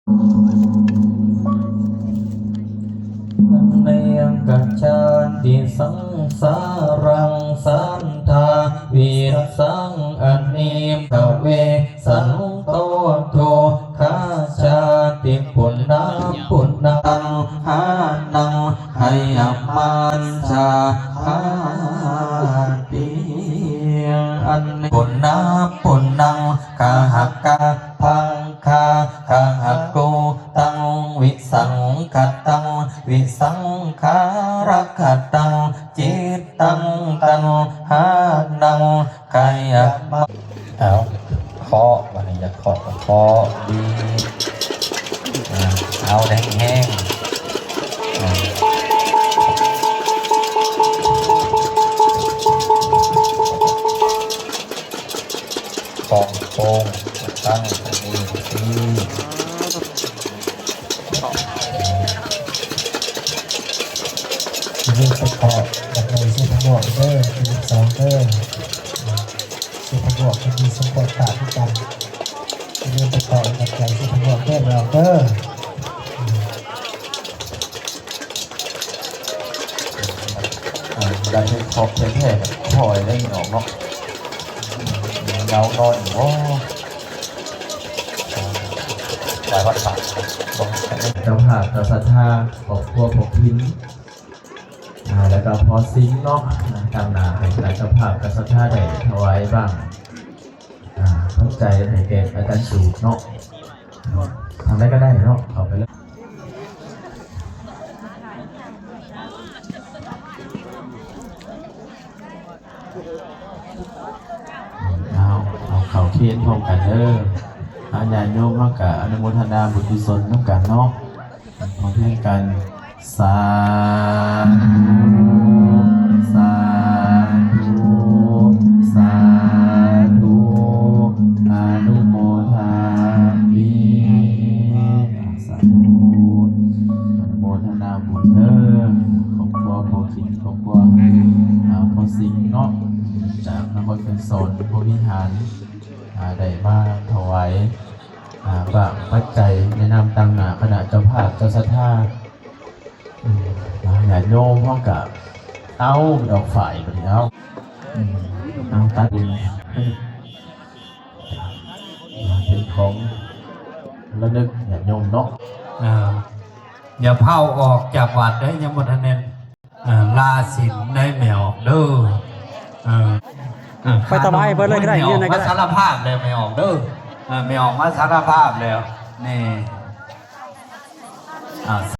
เนียงกัจจานติสังสารังสันทาวีรสังอเนมกเวสันโตโทคาชาติปุณณาปุณณังหานังให้มันชาหาติอันปุณณาปุณณังกาหกาพังคาคาหโกตังวิสังขตังวิสังขารคตังจิตตังตันหานังกายะเอาเคาะวันนี้จะเคาะเคาะดีเอาแดงแห้งฟองโป่งตั้งตรงนี้ที่เรื่องประกอบแบบในเส้นทั้งหมดเด้อเป็นสองเด้อเส้นทั้งหมดจะมีสมบัติต่างกันเรื่องประกอบแบบในเส้นทั้งหมดเด้อเราเด้อได้ให้ครบแท้ๆคอยได้หนอกเนาะเงาน้อยโอ้หลายวัดป่าเจ้าภาพเจ้าศรัทธาครอบครัวพวกพินแล้วก็พอซิงเนาะตามนาให้เจ้าภาพกับศรัทธาได้ถวายบ้างเข้าใจให้แก่อาจารย์สูตรเนาะทำได้ก็ได้เนาะเอาไปเลยเอาเขาเทียนพร้อมกันเด้ออาญาโยมมากกะอนุโมทนาบุญกุศลน้ำกันเนาะพร้อมเพรียงกันสาธุสาธุสาธุอนุโมทามิสาธุอนุโมทนาบุญเด้อครอบครัวพอกินครอบครัวพอสิงเนาะจากนครเป็นโซนผู้วิหารได้มาถวายบางปัจจัยแนะนำตั้งหน้าคณะเจ้าภาพเจ้าศรัทธาอย่าโยมห้องกับเอาดอกฝ่ายไปแล้วเอาตัดเป็นของระลึกอย่าโยมเนาะอย่าเผาออกจากวัดได้ยังหมดทันเนนลาสินได้แมวเด้อไปต่อไปเพิ่นเลยก็ได้ยืนเลยก็ได้มาสารภาพเลยไม่ออกเด้อไม่ออกมาสารภาพแล้วนี่ส